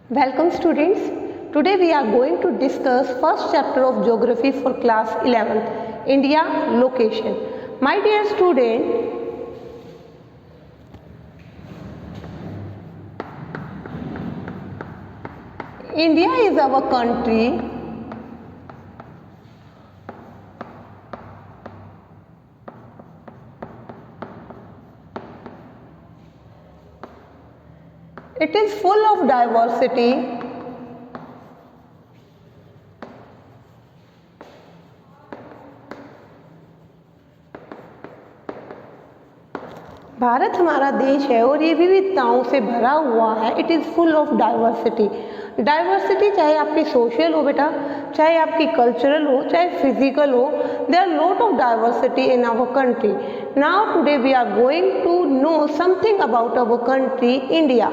Welcome students. Today we are going to discuss first chapter of geography for class 11th, India location. My dear student, India is our country. It is full of diversity. Bharat हमारा देश है और ये विविधताओं से भरा हुआ है. It is full of diversity. Diversity चाहे आपकी सोशल हो बेटा, चाहे आपकी कल्चरल हो, चाहे फिजिकल हो, there are lot of diversity in our country. Now today we are going to know something about our country India.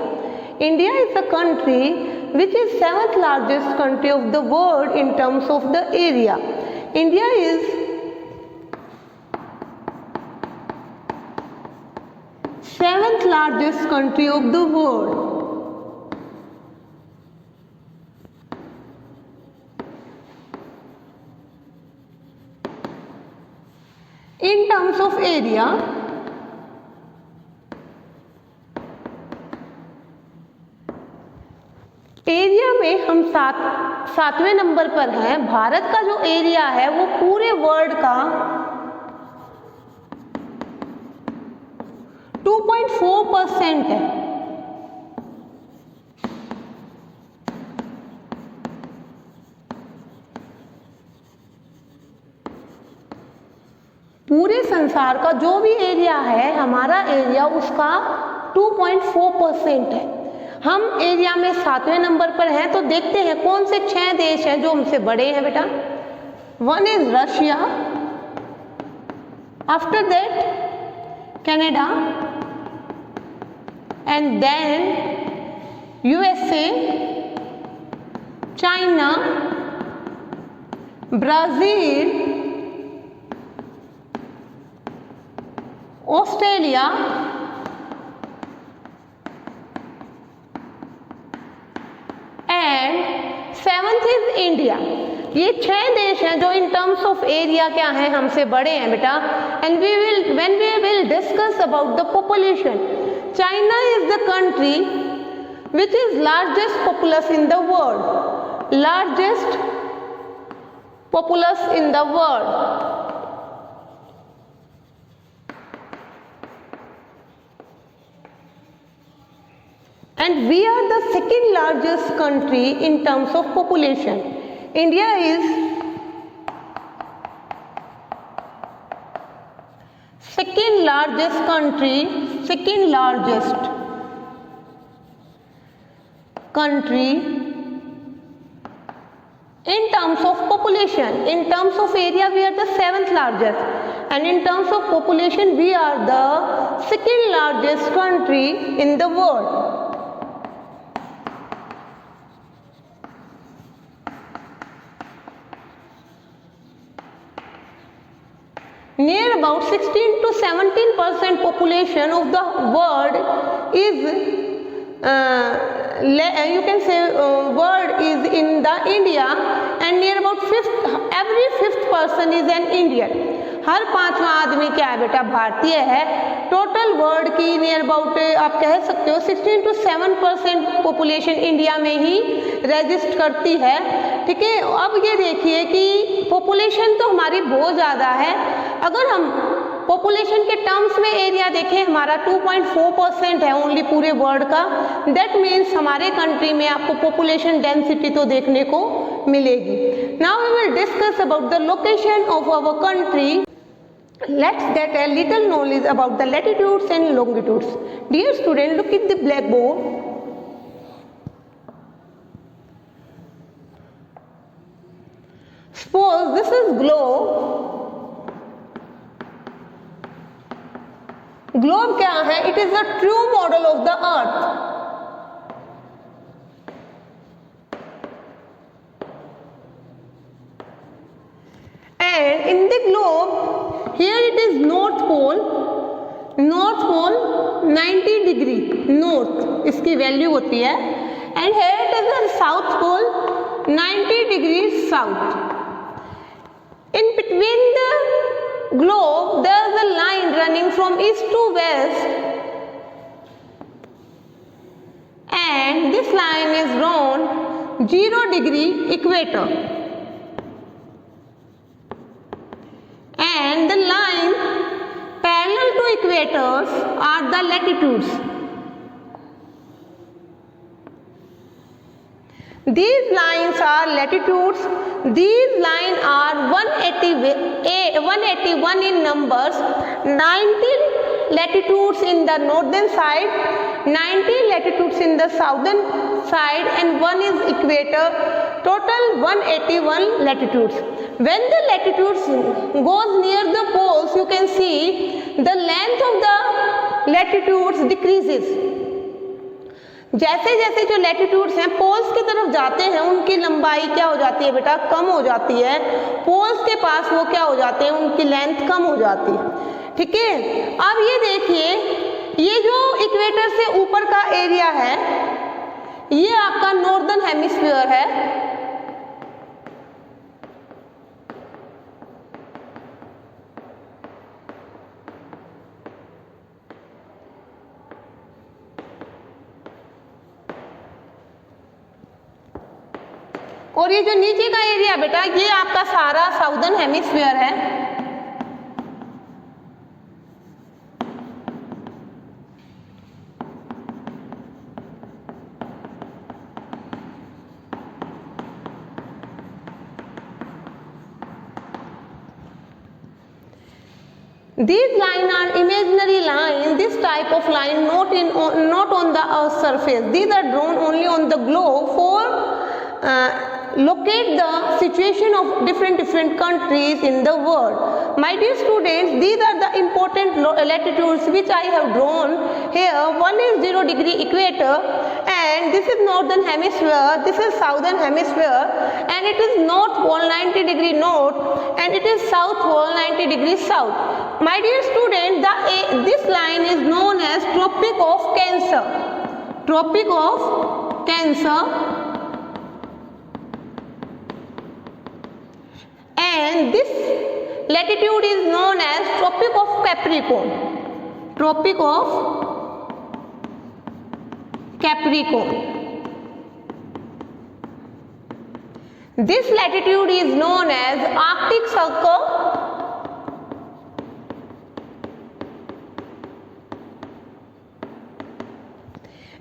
India is a country which is 7th largest country of the world in terms of the area. India is 7th largest country of the world. In terms of area, area में हम सातवें number पर हैं. भारत का जो area है वो पूरे वर्ल्ड का 2.4% है. पूरे संसार का जो भी एरिया है, हमारा एरिया उसका 2.4% है. हम एरिया में 7वें नंबर पर हैं. तो देखते हैं कौन से 6 देश हैं जो हमसे बड़े हैं बेटा. One is Russia, after that Canada, and then USA, China, Brazil, Australia, and 7th is India. ये 6 देश हैं जो इन टर्म्स ऑफ एरिया क्या हैं, हमसे बड़े हैं बेटा. And when we will discuss about the population, China is the country which is largest populous in the world. Largest populous in the world. And we are the second largest country in terms of population. India is second largest country, second largest country in terms of population. In terms of area we are the 7th largest, and in terms of population we are the second largest country in the world. Near about 16 to 17% population of the world is you can say world is in the India, and near about every fifth person is an Indian. हर 5वां आदमी क्या है बेटा, भारतीय है. Total world की near about आप कह सकते हो 16 to 7% पॉपुलेशन इंडिया में ही रजिस्ट करती है. ठीक है. अब ये देखिए कि पॉपुलेशन तो हमारी बहुत ज़्यादा है. अगर हम पॉपुलेशन के टर्म्स में एरिया देखें, हमारा 2.4% है ओनली पूरे वर्ल्ड का. दैट मीन्स हमारे कंट्री में आपको पॉपुलेशन डेंसिटी तो देखने को मिलेगी. Now we will discuss about the location of our country. Let's get a little knowledge about the latitudes and longitudes. Dear student, look at the blackboard. Suppose this is globe. Globe क्या है? It is a true model of the earth. And in the globe, here it is North Pole. North Pole 90 degree north इसकी value होती है. And here it is the South Pole? 90 degrees south. In between the globe, there is a line running from east to west, and this line is drawn 0 degree equator, and the line parallel to equators are the latitudes. These lines are latitudes. These lines are 181 in numbers, 90 latitudes in the northern side, 90 latitudes in the southern side, and one is equator. Total 181 latitudes. When the latitudes goes near the poles, you can see the length of the latitudes decreases. जैसे जैसे जो latitudes हैं poles की तरफ जाते हैं, उनकी लंबाई क्या हो जाती है बेटा? कम हो जाती है। पोल्स के पास वो क्या हो जाते हैं? उनकी लेंथ कम हो जाती है। ठीक है, अब ये देखिए, ये जो इक्वेटर से ऊपर का एरिया है, ये आपका नॉर्दर्न हेमिस्फीयर है, और ये जो नीचे का एरिया बेटा, ये आपका सारा साउदर्न हेमिस्फीयर है। These lines are imaginary lines. This type of line not on the Earth's surface. These are drawn only on the globe for locate the situation of different countries in the world. My dear students, these are the important latitudes which I have drawn here. One is 0 degree equator, and this is northern hemisphere, this is southern hemisphere, and it is north pole 90 degree north, and it is south pole 90 degree south. My dear student, this line is known as Tropic of Cancer. Tropic of Cancer. And this latitude is known as Tropic of Capricorn. Tropic of Capricorn. This latitude is known as Arctic Circle.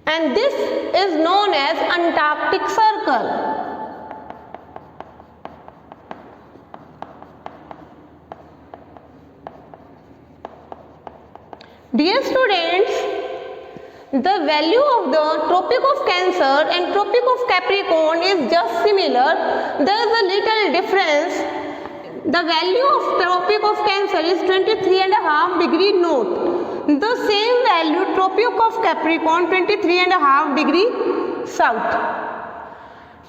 And this is known as Antarctic Circle. Dear students, the value of the Tropic of Cancer and Tropic of Capricorn is just similar. There is a little difference. The value of Tropic of Cancer is 23.5 degree north. The same value Tropic of Capricorn 23.5 degree south.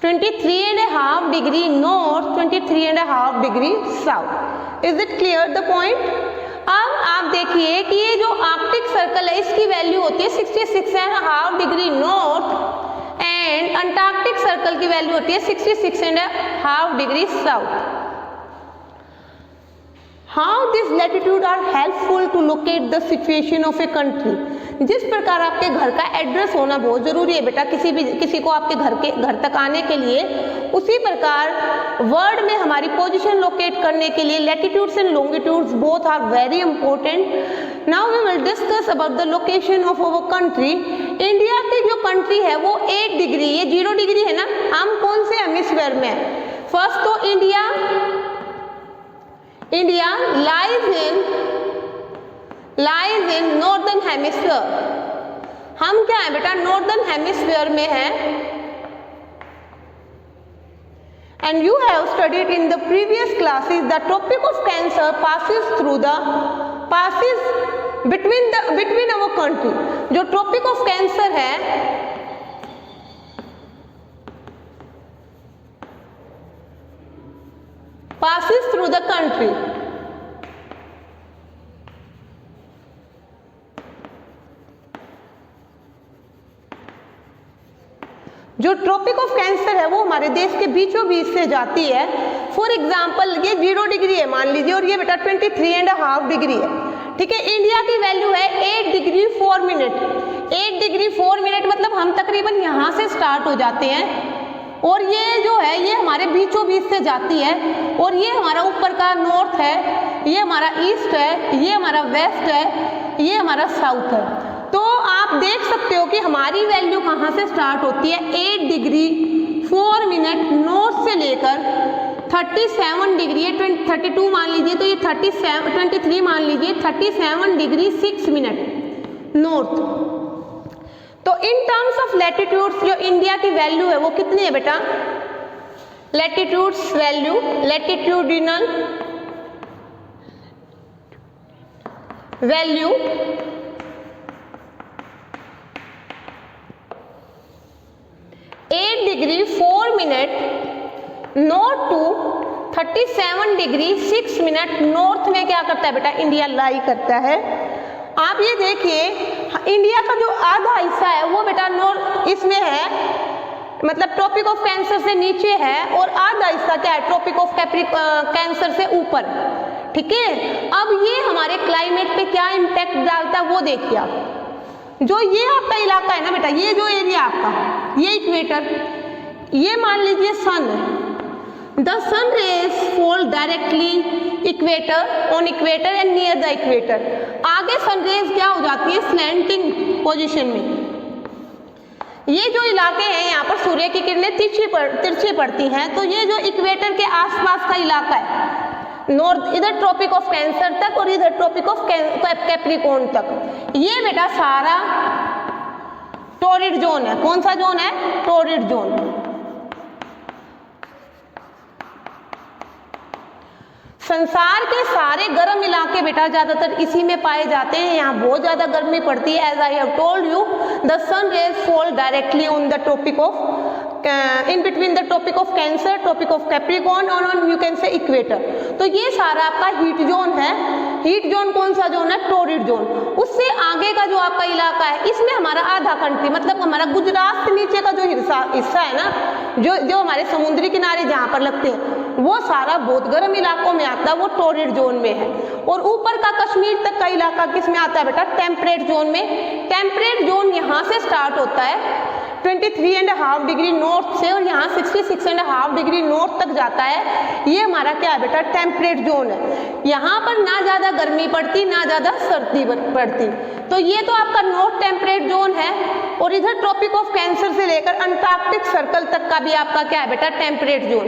23.5 degree north, 23.5 degree south. Is it clear the point? अब आप देखिए कि ये जो Arctic circle है, इसकी value होती है 66.5 degree north, and Antarctic circle की वैल्यू होती है 66.5 degree south. How these latitudes are helpful to locate the situation of a country. जिस प्रकार आपके घर का एड्रेस होना बहुत ज़रूरी है बेटा किसी को आपके घर तक आने के लिए, उसी प्रकार वर्ल्ड में हमारी पोजीशन लोकेट करने के लिए latitudes and longitudes both are very important. Now we will discuss about the location of our country. India की जो कंट्री है वो 8 डिग्री, ये 0 डिग्री है ना, हम कौन से हेमिस्फीयर में है? फर्स्ट तो India lies in northern hemisphere. हम क्या है बेटा? नॉर्दर्न हेमिस्फीयर में है. And you have studied in the previous classes the Tropic of Cancer passes between our country. जो Tropic of Cancer है passes through the country. जो ट्रॉपिक ऑफ कैंसर है वो हमारे देश के बीचों बीच से जाती है। फॉर एग्जाम्पल ये 0 डिग्री है मान लीजिए, और ये बेटा 23.5 डिग्री है, ठीक है। इंडिया की वैल्यू है 8 डिग्री 4 मिनट। 8 डिग्री 4 मिनट मतलब हम तकरीबन यहाँ से स्टार्ट हो जाते हैं, और ये जो है ये हमारे बीचों बीच से जाती है, और ये हमारा ऊपर का नॉर्थ है, ये हमारा ईस्ट है, ये हमारा वेस्ट है, ये हमारा साउथ है। तो आप देख सकते हो कि हमारी वैल्यू कहाँ से स्टार्ट होती है, 8 डिग्री 4 मिनट नॉर्थ से लेकर 37 डिग्री 32 मान लीजिए, तो ये 23 मान लीजिए, 37 डिग्री 6 मिनट नॉर्थ। तो इन टर्म्स ऑफ लैटिट्यूड्स जो इंडिया की वैल्यू है वो कितनी है बेटा, latitudes value, latitudinal value 8 degree 4 minute north to 37 degree 6 minute north में क्या करता है बेटा, इंडिया लाई करता है। आप ये देखिए इंडिया का जो आधा हिस्सा है वो बेटा नॉर्थ इसमें है, मतलब ट्रॉपिक ऑफ कैंसर से नीचे है, और आधा हिस्सा क्या है, ट्रॉपिक ऑफ कैंसर से ऊपर, ठीक है। अब ये हमारे क्लाइमेट पे क्या इम्पैक्ट डालता है वो देखिए आप। जो ये आपका इलाका है ना बेटा, ये जो एरिया आपका, ये इक्वेटर, ये मान लीजिए सन है। The sun rays fall directly equator on equator and near the equator. आगे सन रेज क्या हो जाती है, स्लैंटिंग पोजीशन में। ये जो इलाके हैं यहाँ पर सूर्य की किरणें तिरछी पड़ती हैं, तो ये जो इक्वेटर के आसपास का इलाका है, नॉर्थ इधर ट्रॉपिक ऑफ कैंसर तक और इधर ट्रॉपिक ऑफ कैप्रिकॉर्न तक, ये बेटा सारा टॉरिड जोन है। कौन सा जोन है, टॉरिड जोन। संसार के सारे गर्म इलाके बेटा ज्यादातर इसी में पाए जाते हैं। यहाँ बहुत ज्यादा गर्मी पड़ती है। As I have told you, the sun rays fall directly on the tropic of in between the tropic of cancer, tropic of capricorn और on you can say equator. तो ये सारा आपका हीट जोन है। हीट जोन कौन सा zone है, torrid zone. उससे आगे का जो आपका इलाका है, इसमें हमारा आधा कंट्री, मतलब हमारा गुजरात से नीचे का जो हिस्सा है ना, जो हमारे समुद्री किनारे जहाँ पर लगते हैं, वो सारा बहुत गर्म इलाकों में आता है, वो टॉरिड जोन में है। और ऊपर का कश्मीर तक का इलाका किस में आता है बेटा, टेम्परेट जोन में। टेम्परेट जोन यहाँ से स्टार्ट होता है 23.5 डिग्री नॉर्थ से, और यहाँ 66.5 डिग्री नॉर्थ तक जाता है। ये हमारा क्या है बेटा, टेम्परेट जोन है। यहाँ पर ना ज़्यादा गर्मी पड़ती ना ज़्यादा सर्दी पड़ती। तो ये तो आपका नॉर्थ टेम्परेट जोन है। और इधर ट्रॉपिक ऑफ कैंसर से लेकर अंटार्कटिक सर्कल तक का भी आपका क्या है बेटा, टेम्परेट जोन।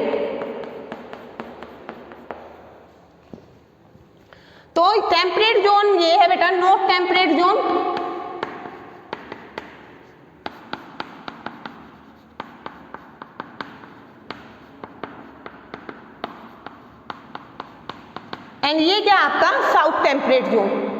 तो टेम्परेट जोन ये है बेटा, नॉर्थ टेम्परेट जोन। एंड ये क्या आपका साउथ टेम्परेट जोन।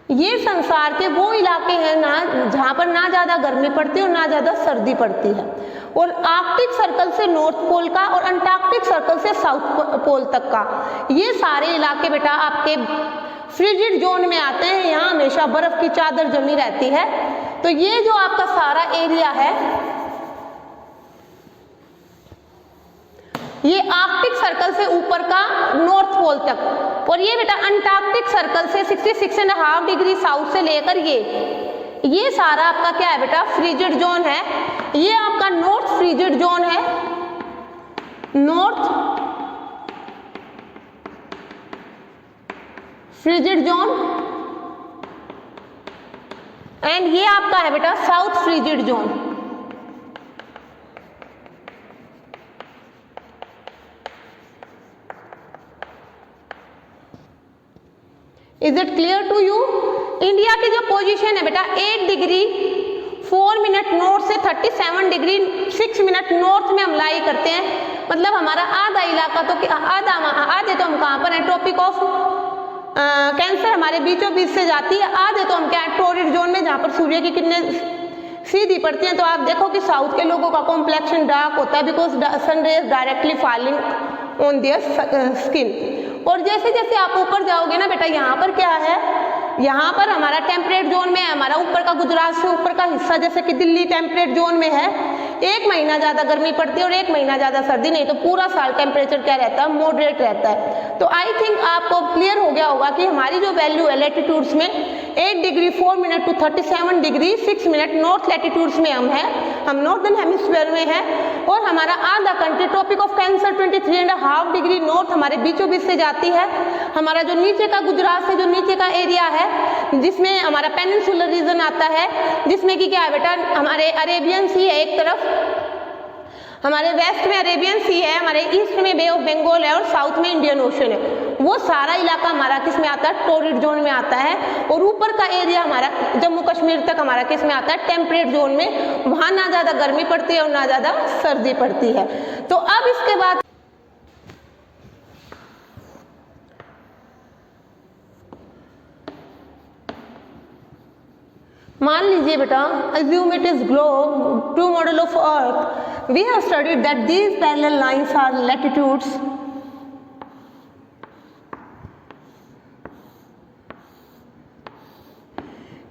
ये संसार के वो इलाके हैं ना जहाँ पर ना ज़्यादा गर्मी पड़ती है और ना ज़्यादा सर्दी पड़ती है। और आर्कटिक सर्कल से नॉर्थ पोल का और अंटार्कटिक सर्कल से साउथ पोल तक का, ये सारे इलाके बेटा आपके फ्रिजिड जोन में आते हैं। यहाँ हमेशा बर्फ की चादर जमी रहती है। तो ये जो आपका सारा एरिया है, ये आर्कटिक सर्कल से ऊपर का नॉर्थ पोल तक, और ये बेटा अंटार्कटिक सर्कल से 66.5 डिग्री साउथ से लेकर ये सारा आपका क्या है बेटा, फ्रिजिड जोन है। ये आपका नॉर्थ फ्रिजिड जोन है, नॉर्थ फ्रिजिड जोन। एंड ये आपका है बेटा south frigid zone. Is it clear to you? India की जो पोजीशन है बेटा 8 डिग्री 4 मिनट नॉर्थ से 37 डिग्री 6 मिनट नॉर्थ में हम लाई करते हैं। मतलब हमारा आधा इलाका तो आधे तो हम कहाँ पर हैं, ट्रॉपिक ऑफ कैंसर हमारे बीचों बीच से जाती है। आधे तो हम क्या है, टॉरिड जोन में, जहाँ पर सूर्य की किरणें सीधी पड़ती हैं। तो आप देखो कि साउथ के लोगों का कॉम्प्लेक्शन डार्क होता है, because sun rays directly falling on their skin. और जैसे जैसे आप ऊपर जाओगे ना बेटा, यहाँ पर क्या है, यहाँ पर हमारा टेम्परेट जोन में है, हमारा ऊपर का गुजरात से ऊपर का हिस्सा जैसे कि दिल्ली टेम्परेट जोन में है, 1 महीना ज़्यादा गर्मी पड़ती है और 1 महीना ज़्यादा सर्दी, नहीं तो पूरा साल टेम्परेचर क्या रहता है, मॉडरेट रहता है। तो आई थिंक आपको क्लियर हो गया होगा कि हमारी जो वैल्यू है लैटिट्यूड्स में 8 degree 4 minute to 37 degree 6 minute north latitudes में हम हैं, हम नॉर्दर्न हेमिस्फीयर में हैं। और हमारा आधा country Tropic of Cancer 23.5 degree north हमारे बीचों बीच से जाती है। हमारा जो नीचे का गुजरात से जो नीचे का एरिया है जिसमें हमारा पेनिनसुलर रीजन आता है, जिसमें कि क्या है बेटा, हमारे अरेबियन सी है एक तरफ, हमारे वेस्ट में अरेबियन सी है, हमारे ईस्ट में बे ऑफ बंगाल है और साउथ में इंडियन ओशन है। वो सारा इलाका हमारा किस में आता है, टॉरिड जोन में आता है। और ऊपर का एरिया हमारा जम्मू कश्मीर तक हमारा किस में आता है, टेम्परेट जोन में। वहाँ ना ज़्यादा गर्मी पड़ती है और ना ज़्यादा सर्दी पड़ती है। तो अब इसके बाद मान लीजिए बेटा, assume it is globe, true model of earth. We have studied that these parallel lines are latitudes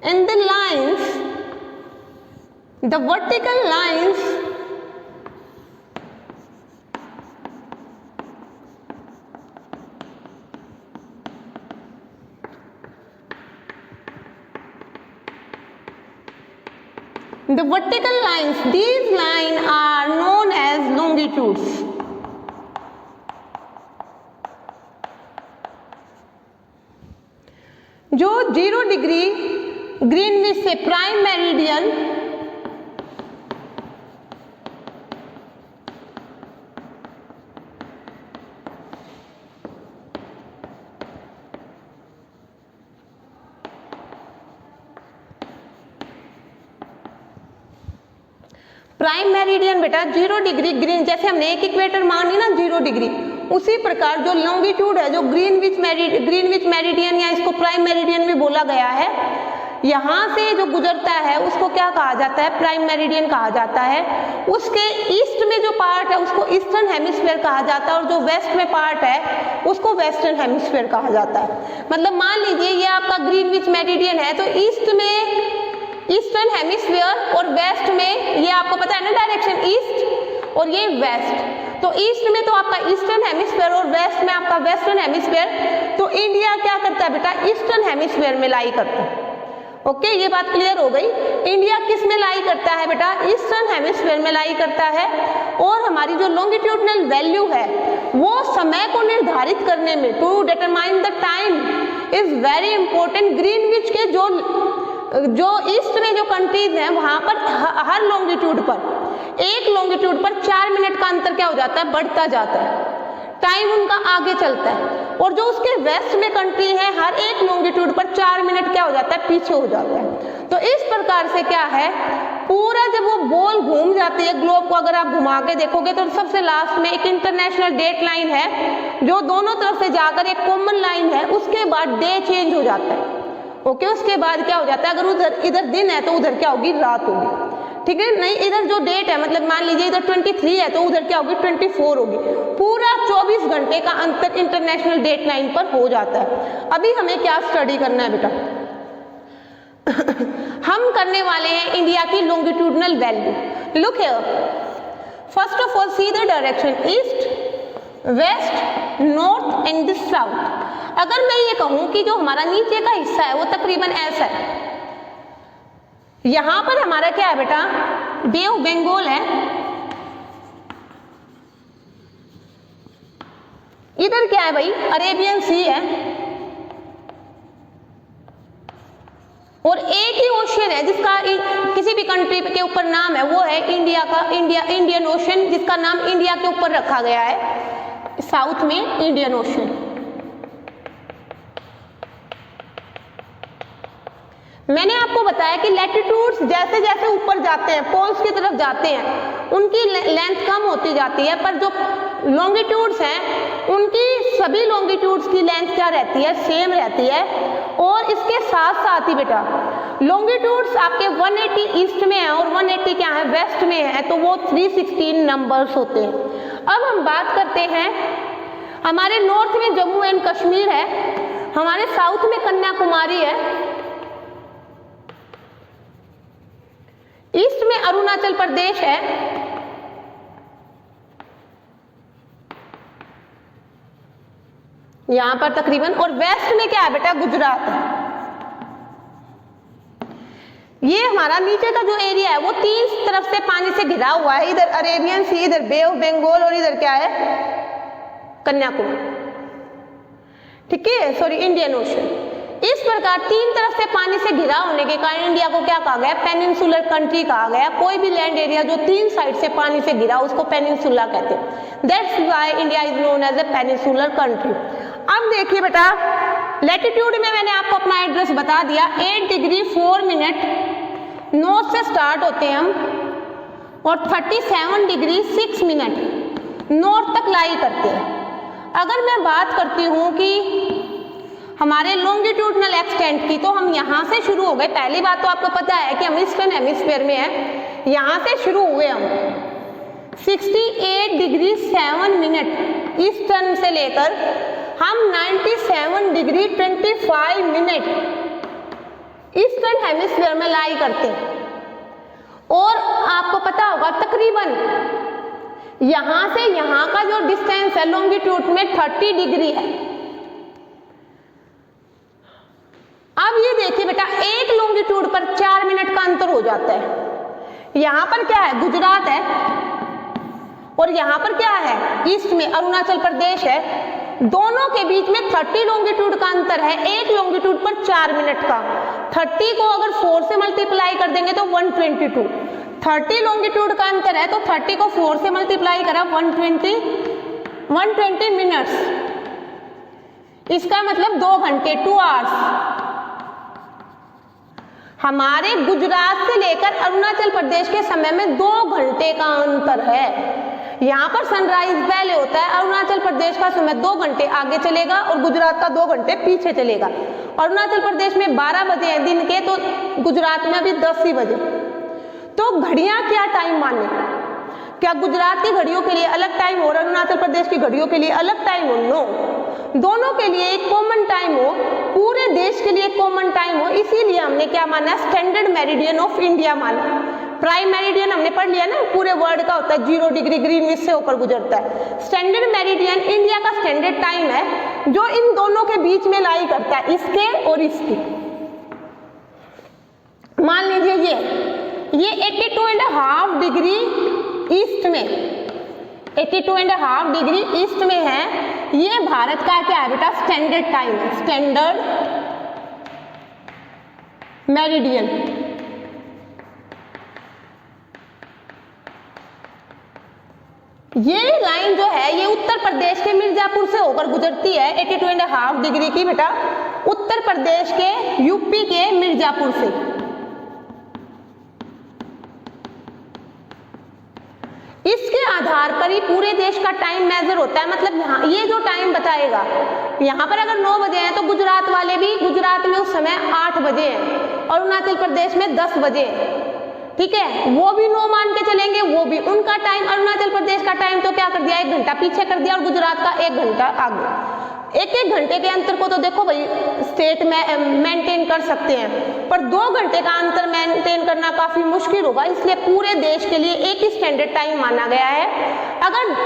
and the lines, the vertical lines these lines are known as longitudes. जो 0 डिग्री ग्रीनविच से prime meridian prime meridian बेटा 0 degree green, जैसे हमने एक equator मानी ना 0 degree, उसी प्रकार जो लॉन्गिट्यूड है, जो ग्रीनविच मेरिडियन या इसको प्राइम मेरिडियन भी बोला गया है, यहाँ से जो गुजरता है उसको क्या कहा जाता है, प्राइम मेरिडियन कहा जाता है। उसके ईस्ट में जो पार्ट है उसको ईस्टर्न हेमिस्फीयर कहा जाता है और जो वेस्ट में पार्ट है उसको वेस्टर्न हेमिस्फीयर कहा जाता है। मतलब मान लीजिए ये आपका ग्रीनविच मेरिडियन है, तो ईस्ट में ईस्टर्न हेमिस्फीयर और वेस्ट में, ये आपको पता है ना डायरेक्शन ईस्ट और ये वेस्ट, तो ईस्ट में तो आपका ईस्टर्न हेमिस्फीयर और वेस्ट में आपका वेस्टर्न हेमिस्फीयर। तो इंडिया क्या करता है बेटा, ईस्टर्न हेमिस्फीयर में लाई करता है। ओके, ये बात क्लियर हो गई। इंडिया किस में लाई करता है बेटा, ईस्टर्न हेमिस्फीयर में लाई करता है। और हमारी जो लॉन्गिट्यूडनल वैल्यू है वो समय को निर्धारित करने में, to determine the time is very important. Greenwich के जो ईस्ट में जो कंट्रीज हैं वहां पर हर लॉन्गिट्यूड पर, एक लॉन्गिट्यूड पर 4 मिनट का अंतर क्या हो जाता है, बढ़ता जाता है, टाइम उनका आगे चलता है। और जो उसके वेस्ट में कंट्री है हर एक लॉन्गिट्यूड पर 4 मिनट क्या हो जाता है, पीछे हो जाता है। तो इस प्रकार से क्या है, पूरा जब वो बॉल घूम जाती है ग्लोब को, अगर आप घुमा के देखोगे तो सबसे लास्ट में एक इंटरनेशनल डेट लाइन है जो दोनों तरफ से जाकर एक कॉमन लाइन है, उसके बाद डे चेंज हो जाता है। ओके, उसके बाद क्या हो जाता है, अगर इधर दिन है तो उधर क्या होगी, रात होगी। ठीक है, नहीं इधर जो डेट है, मतलब मान लीजिए इधर 23 है तो उधर क्या होगी, 24 होगी। पूरा 24 घंटे का अंतर इंटरनेशनल डेट लाइन पर हो जाता है। अभी हमें क्या स्टडी करना है बेटा हम करने वाले हैं इंडिया की longitudinal value. Look here, first of all see the direction east, west, north and the south. अगर मैं ये कहूं कि जो हमारा नीचे का हिस्सा है वो तकरीबन ऐसा है, यहां पर हमारा क्या है बेटा, बे ऑफ बंगाल है, इधर क्या है भाई, अरेबियन सी है, और एक ही ओशियन है जिसका किसी भी कंट्री के ऊपर नाम है, वो है इंडियन ओशन, जिसका नाम इंडिया के ऊपर रखा गया है, साउथ में इंडियन ओशन। मैंने आपको बताया कि लैटिट्यूड्स जैसे जैसे ऊपर जाते हैं, पोल्स की तरफ जाते हैं, उनकी लेंथ कम होती जाती है, पर जो लॉन्गिट्यूड्स हैं उनकी सभी लॉन्गिट्यूड्स की लेंथ क्या रहती है, सेम रहती है। और इसके साथ साथ ही बेटा लॉन्गिट्यूड्स आपके 180 ईस्ट में है और 180 क्या है, वेस्ट में है, तो वो 316 नंबर्स होते हैं। अब हम बात करते हैं हमारे नॉर्थ में जम्मू एंड कश्मीर है, हमारे साउथ में कन्याकुमारी है, ईस्ट में अरुणाचल प्रदेश है, यहां पर तकरीबन, और वेस्ट में क्या है बेटा, गुजरात है। ये हमारा नीचे का जो एरिया है वो 3 तरफ से पानी से घिरा हुआ है, इधर अरेबियन सी, इधर बे ऑफ बंगाल और इधर क्या है, कन्याकुमारी, ठीक है, सॉरी इंडियन ओशन। इस प्रकार 3 तरफ से पानी से घिरा होने के कारण इंडिया को क्या कहा गया, पेनिनसुलर कंट्री कहा गया। कोई भी लैंड एरिया जो 3 साइड से पानी से घिरा उसको पेनिनसुला कहते हैं। That's why India is known as a peninsular country. अब देखिए बेटा, लैटिट्यूड में मैंने आपको अपना एड्रेस बता दिया, 8 डिग्री 4 मिनट नॉर्थ से स्टार्ट होते हैं हम और 37 डिग्री 6 मिनट नॉर्थ तक लाई करते हैं। अगर मैं बात करती हूँ कि हमारे लॉन्गिट्यूडनल एक्सटेंट की, तो हम यहाँ से शुरू हो गए। पहली बात तो आपको पता है कि हम ईस्टर्न हेमिस्फीयर में हैं, यहाँ से शुरू हुए हम 68 डिग्री 7 मिनट ईस्टर्न से लेकर हम 97 डिग्री 25 मिनट ईस्टर्न हेमिस्फीयर में लाई करते हैं। और आपको पता होगा तकरीबन यहां से यहां का जो डिस्टेंस है लॉन्गिट्यूड में 30 डिग्री है। अब ये देखिए बेटा, एक लॉन्गिट्यूड पर 4 मिनट का अंतर हो जाता है। यहां पर क्या है, गुजरात है, और यहां पर क्या है, ईस्ट में अरुणाचल प्रदेश है। दोनों के बीच में 30 लॉन्गिट्यूड का अंतर है, एक लॉन्गिट्यूड पर 4 मिनट का। 30 को अगर 4 से मल्टीप्लाई कर देंगे तो 122। 30 लॉन्गिट्यूड का अंतर है तो 30 को 4 से मल्टीप्लाई करा 120 मिनट्स। इसका मतलब 2 घंटे, 2 आवर्स। हमारे गुजरात से लेकर अरुणाचल प्रदेश के समय में 2 घंटे का अंतर है। यहाँ पर सनराइज पहले होता है, अरुणाचल प्रदेश का समय 2 घंटे आगे चलेगा और गुजरात का 2 घंटे पीछे चलेगा। अरुणाचल प्रदेश में 12 बजे हैं दिन के, तो गुजरात में अभी 10 ही बजे। तो घड़ियां क्या टाइम माने, क्या गुजरात की घड़ियों के लिए अलग टाइम हो और अरुणाचल प्रदेश की घड़ियों के लिए अलग टाइम हो? नो, दोनों के लिए एक कॉमन टाइम हो, पूरे देश के लिए कॉमन टाइम हो। इसीलिए हमने क्या माना, स्टैंडर्ड मेरिडियन ऑफ इंडिया माना। प्राइम मेरिडियन हमने पढ़ लिया ना, पूरे वर्ल्ड का होता है 0 डिग्री ग्रीनविच से होकर गुजरता है। स्टैंडर्ड मेरिडियन इंडिया का स्टैंडर्ड टाइम है जो इन दोनों के बीच में लाई करता है, इसके और इसके। मान लीजिए ये 82.5 डिग्री ईस्ट में, 82.5 डिग्री ईस्ट में है। ये भारत का क्या है बेटा, स्टैंडर्ड टाइम है, स्टैंडर्ड मेरिडियन। ये लाइन जो है ये उत्तर प्रदेश के मिर्जापुर से होकर गुजरती है, 82.5 डिग्री की बेटा, उत्तर प्रदेश के यूपी के मिर्जापुर से। इसके आधार पर ही पूरे देश का टाइम मेजर होता है। मतलब यहाँ ये जो टाइम बताएगा, यहाँ पर अगर 9 बजे हैं तो गुजरात वाले भी, गुजरात में उस समय 8 बजे हैं, अरुणाचल प्रदेश में 10 बजे है, ठीक है, वो भी 9 मान के चलेंगे। वो भी उनका टाइम, अरुणाचल प्रदेश का टाइम तो क्या कर दिया, 1 घंटा पीछे कर दिया, और गुजरात का 1 घंटा आगे। 1-1 घंटे के अंतर को तो देखो भाई स्टेट में मेंटेन कर सकते हैं, पर 2 घंटे का अंतर मेंटेन करना काफी मुश्किल होगा। इसलिए पूरे देश के लिए एक ही स्टैंडर्ड टाइम माना गया है। अगर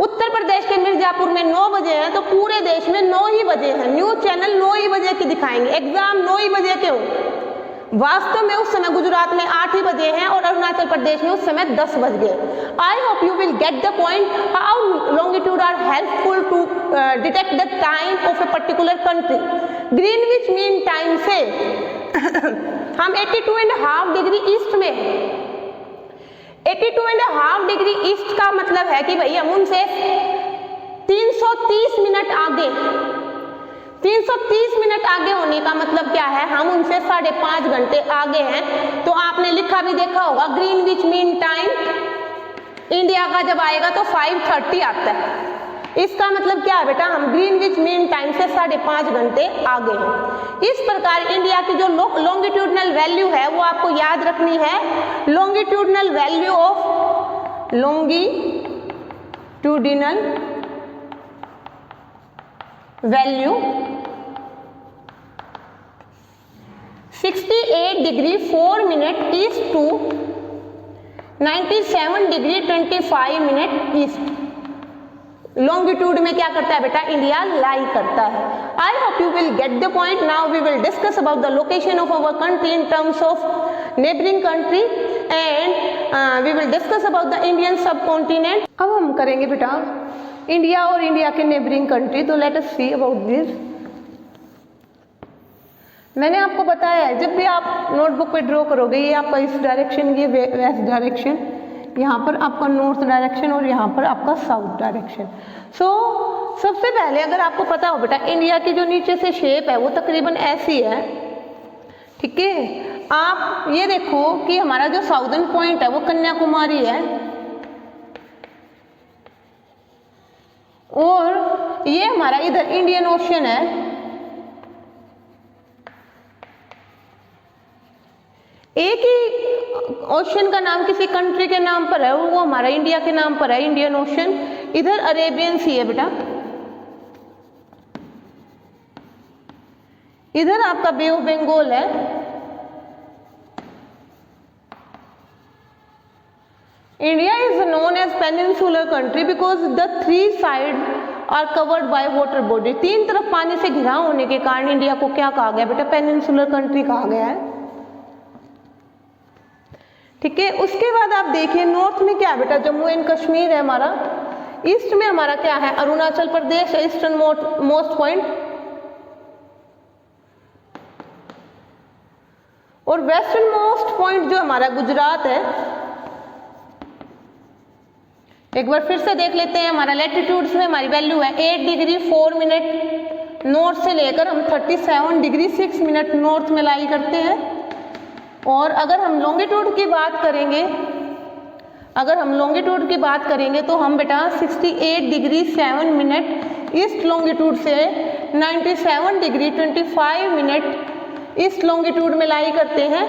उत्तर प्रदेश के मिर्जापुर में 9 बजे हैं तो पूरे देश में 9 ही बजे हैं। न्यूज चैनल 9 ही बजे की दिखाएंगे, एग्जाम 9 ही बजे के हो। वास्तव में उस समय गुजरात में 8 ही बजे हैं और अरुणाचल प्रदेश में उस समय 10 बज गए। I hope you will get the point how longitude are helpful to detect the time of a particular country. Greenwich Mean Time से हम 82.5 डिग्री ईस्ट में, 82.5 डिग्री ईस्ट का मतलब है कि भाई हम उनसे 330 मिनट आगे, 330 मिनट आगे होने का मतलब क्या है, हम उनसे 5.5 घंटे आगे हैं। तो आपने लिखा भी देखा होगा, ग्रीनविच मीन टाइम इंडिया का जब आएगा तो 5:30 आता है। इसका मतलब क्या है बेटा, हम ग्रीनविच मीन टाइम से 5.5 घंटे आगे हैं। इस प्रकार इंडिया की जो लॉन्गिट्यूडनल वैल्यू है वो आपको याद रखनी है, longitudinal value of longitudinal value 68 degree 4 minute east to 97 degree 25 minute east. Longitude में क्या करता है बेटा, इंडिया लाई करता है। I hope you will get the point. Now we will discuss about the location of our country in terms of neighbouring country and we will discuss about the Indian subcontinent. अब हम करेंगे बेटा India और India के neighbouring country. तो let us see about this. मैंने आपको बताया है जब भी आप नोटबुक पे ड्रॉ करोगे, ये आपका इस डायरेक्शन, ये वेस्ट डायरेक्शन, यहाँ पर आपका नॉर्थ डायरेक्शन और यहाँ पर आपका साउथ डायरेक्शन। सो सबसे पहले अगर आपको पता हो बेटा, इंडिया की जो नीचे से शेप है वो तकरीबन ऐसी है, ठीक है। आप ये देखो कि हमारा जो साउदर्न पॉइंट है वो कन्याकुमारी है और ये हमारा इधर इंडियन ओशन है। एक ही ओशन का नाम किसी कंट्री के नाम पर है, वो हमारा इंडिया के नाम पर है, इंडियन ओशन। इधर अरेबियन सी है बेटा, इधर आपका बे ऑफ बंगाल है, India is known as peninsular country because the 3 side are covered by water body. 3 तरफ पानी से घिरा होने के कारण इंडिया को क्या कहा गया बेटा, पेनिनसुलर कंट्री कहा गया है, ठीक है। उसके बाद आप देखिए नॉर्थ में क्या है बेटा, जम्मू एंड कश्मीर है हमारा। ईस्ट में हमारा क्या है, अरुणाचल प्रदेश है, ईस्टर्न मोस्ट पॉइंट। और वेस्टर्न मोस्ट पॉइंट जो हमारा गुजरात है। एक बार फिर से देख लेते हैं, हमारा लैटिट्यूड्स में हमारी वैल्यू है 8 डिग्री 4 मिनट नॉर्थ से लेकर हम 37 डिग्री 6 मिनट नॉर्थ में लाई करते हैं। और अगर हम लॉन्गिट्यूड की बात करेंगे, तो हम बेटा 68 डिग्री 7 मिनट ईस्ट लॉन्गिट्यूड से 97 डिग्री 25 मिनट ईस्ट लॉन्गिट्यूड में लाई करते हैं।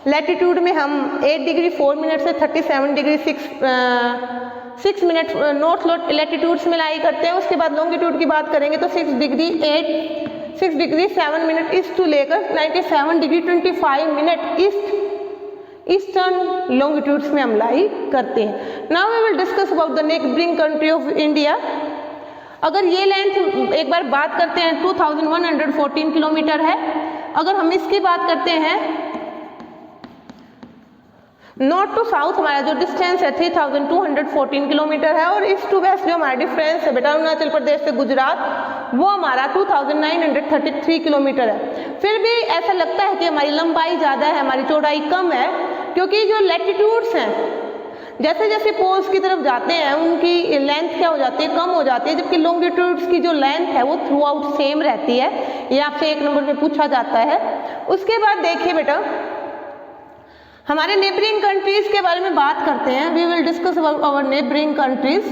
लैटिट्यूड में हम 8 डिग्री 4 मिनट से 37 डिग्री 6 मिनट नॉर्थ लैटिट्यूड्स में लाई करते हैं। उसके बाद लॉन्गिट्यूड की बात करेंगे तो 6 डिग्री 7 मिनट ईस्ट टू लेकर 97 डिग्री 25 मिनट ईस्टर्न लॉन्गिट्यूड्स में हम लाई करते हैं। Now we will discuss about the neighbouring country of India. अगर ये लेंथ एक बार बात करते हैं 2114 किलोमीटर है। अगर हम इसकी बात करते हैं नॉर्थ टू साउथ, हमारा जो डिस्टेंस है 3214 किलोमीटर है। और ईस्ट टू वेस्ट जो हमारा डिफरेंस है बेटा अरुणाचल प्रदेश से गुजरात, वो हमारा 2933 किलोमीटर है। फिर भी ऐसा लगता है कि हमारी लंबाई ज़्यादा है, हमारी चौड़ाई कम है, क्योंकि जो लैटिट्यूड्स हैं जैसे जैसे पोल्स की तरफ जाते हैं उनकी लेंथ क्या हो जाती है, कम हो जाती है, जबकि लॉन्गिट्यूड्स की जो लेंथ है वो थ्रू आउट सेम रहती है। ये आपसे 1 नंबर में पूछा जाता है। उसके बाद देखिए बेटा हमारे नेबरिंग कंट्रीज के बारे में बात करते हैं। We will discuss about our neighbouring countries.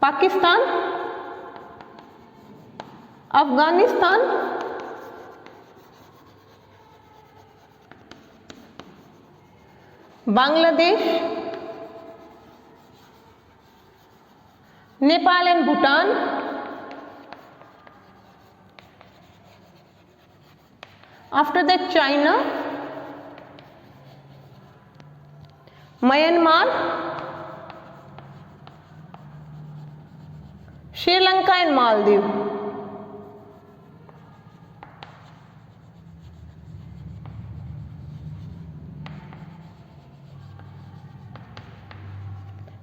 Pakistan, Afghanistan, Bangladesh, Nepal and Bhutan, after that China, Myanmar, Sri Lanka and Maldives.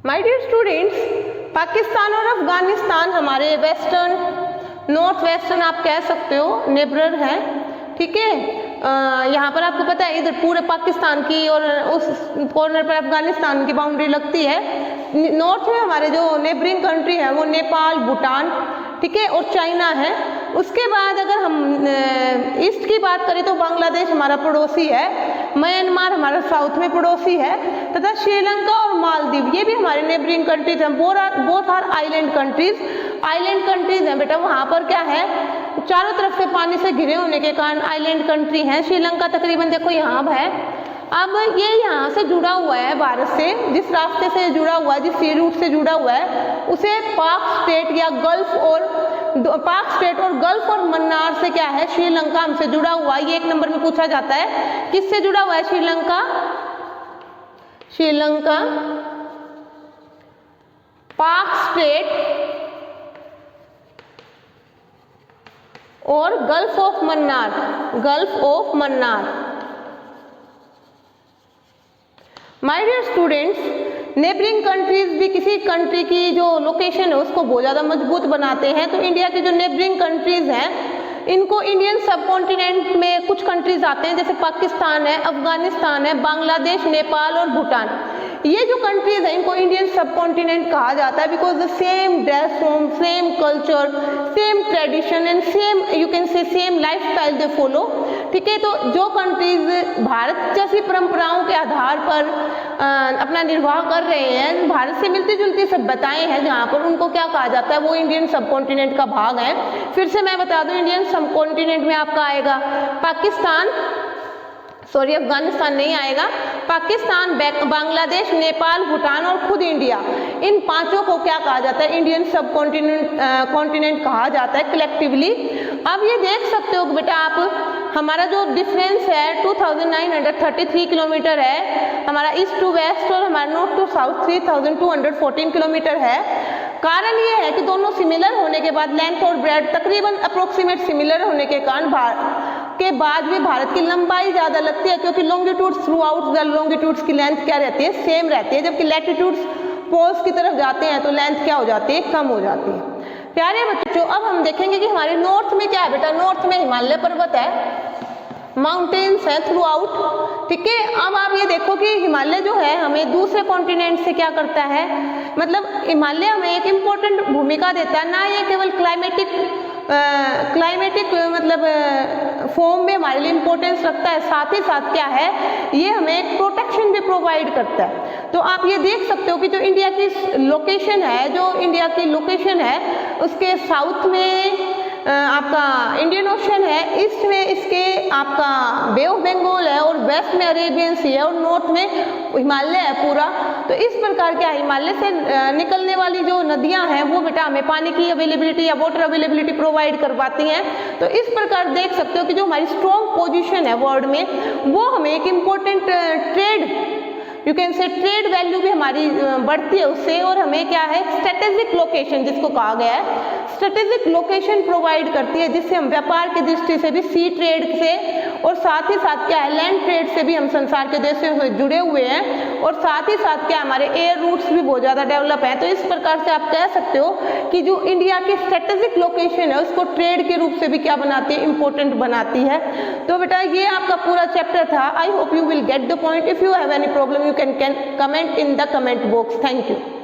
My dear students, Pakistan और अफगानिस्तान हमारे वेस्टर्न नॉर्थ वेस्टर्न आप कह सकते हो नेबरर हैं, ठीक है। यहाँ पर आपको पता है इधर पूरे पाकिस्तान की और उस कॉर्नर पर अफगानिस्तान की बाउंड्री लगती है। नॉर्थ में हमारे जो नेबरिंग कंट्री है वो नेपाल, भूटान, ठीक है, और चाइना है। उसके बाद अगर हम ईस्ट की बात करें तो बांग्लादेश हमारा पड़ोसी है, म्यांमार हमारा साउथ में पड़ोसी है, तथा श्रीलंका और मालदीव ये भी हमारे नेबरिंग कंट्रीज हैं। बोथ आर आइलैंड कंट्रीज हैं बेटा। वहाँ पर क्या है, चारों तरफ से पानी से घिरे होने के कारण आइलैंड कंट्री हैं। श्रीलंका तकरीबन देखो यहाँ है, अब ये यहाँ से जुड़ा हुआ है भारत से, जिस रास्ते से जुड़ा हुआ है, जिस सी रूट से जुड़ा हुआ है, उसे पाक स्टेट या गल्फ और पाक स्टेट और गल्फ और मन्नार से क्या है, श्रीलंका हमसे जुड़ा हुआ है। ये 1 नंबर में पूछा जाता है, किससे जुड़ा हुआ है श्रीलंका? श्रीलंका पाक स्टेट और Gulf of Mannar, Gulf of Mannar. My dear students, neighbouring countries भी किसी कंट्री की जो लोकेशन है उसको बहुत ज़्यादा मजबूत बनाते हैं। तो इंडिया की जो नेबरिंग कंट्रीज हैं, इनको इंडियन सब कॉन्टिनेंट में कुछ कंट्रीज आते हैं, जैसे पाकिस्तान है, अफगानिस्तान है, बांग्लादेश, नेपाल और भूटान। ये जो कंट्रीज है इनको इंडियन सब कॉन्टिनेंट कहा जाता है, because the same dress form, same culture, same tradition and same you can से same life style they follow. ठीक है, तो जो कंट्रीज भारत जैसी परंपराओं के आधार पर अपना निर्वाह कर रहे हैं, भारत से मिलती जुलती सभ्यताएं हैं जहाँ पर, उनको क्या कहा जाता है, वो इंडियन सब कॉन्टिनेंट का भाग है। फिर से मैं बता दूं, इंडियन सब कॉन्टिनेंट में आपका आएगा पाकिस्तान, सॉरी अफगानिस्तान नहीं आएगा, पाकिस्तान, बांग्लादेश, नेपाल, भूटान और खुद इंडिया। इन पांचों को क्या कहा जाता है, इंडियन सब कॉन्टिनेंट कहा जाता है कलेक्टिवली। अब ये देख सकते हो बेटा आप, हमारा जो डिफरेंस है 2933 किलोमीटर है, हमारा ईस्ट टू वेस्ट और हमारा नॉर्थ टू साउथ 3214 किलोमीटर है। कारण ये है कि दोनों सिमिलर होने के बाद लेंथ और ब्रेड तकरीबन अप्रोक्सीमेट सिमिलर होने के कारण बाद भी भारत की लंबाई ज़्यादा लगती है, क्योंकि longitudes through out the longitudes की लेंथ क्या रहती है, सेम रहती है, जबकि लैटिट्यूड्स पोल्स की तरफ जाते हैं तो लेंथ क्या हो जाती है, कम हो जाती है। प्यारे बच्चों, अब हम देखेंगे कि हमारे नॉर्थ में क्या है बेटा। नॉर्थ में हिमालय पर्वत है, माउंटेन्स है थ्रू आउट। ठीक है, अब आप ये देखो कि हिमालय जो है हमें दूसरे कॉन्टिनेंट से क्या करता है, मतलब हिमालय हमें एक इम्पोर्टेंट भूमिका देता है ना, ये केवल क्लाइमेटिक मतलब फॉर्म में हमारे लिए इम्पोर्टेंस रखता है, साथ ही साथ क्या है, ये हमें एक प्रोटेक्शन भी प्रोवाइड करता है। तो आप ये देख सकते हो कि जो इंडिया की लोकेशन है, उसके साउथ में आपका इंडियन ओशन है, ईस्ट में इसके आपका बे ऑफ बंगाल है और वेस्ट में अरेबियन सी है और नॉर्थ में हिमालय है पूरा। तो इस प्रकार क्या हिमालय से निकलने वाली जो नदियां हैं वो बेटा हमें पानी की अवेलेबिलिटी या वाटर अवेलेबिलिटी प्रोवाइड करवाती हैं। तो इस प्रकार देख सकते हो कि जो हमारी स्ट्रॉन्ग पोजीशन है वर्ल्ड में, वो हमें एक इम्पोर्टेंट ट्रेड, यू कैन से ट्रेड वैल्यू भी हमारी बढ़ती है उससे, और हमें क्या है, स्ट्रेटेजिक लोकेशन जिसको कहा गया है, स्ट्रेटेजिक लोकेशन प्रोवाइड करती है, जिससे हम व्यापार की दृष्टि से भी, सी ट्रेड से और साथ ही साथ क्या है, लैंड ट्रेड से भी हम संसार के देशों से जुड़े हुए हैं, और साथ ही साथ क्या हमारे एयर रूट्स भी बहुत ज़्यादा डेवलप हैं। तो इस प्रकार से आप कह सकते हो कि जो इंडिया की स्ट्रेटेजिक लोकेशन है उसको ट्रेड के रूप से भी क्या बनाती है, इंपॉर्टेंट बनाती है। तो बेटा ये आपका पूरा चैप्टर था। आई hope you will get the point. If you have any problem you can comment in the comment box. Thank you.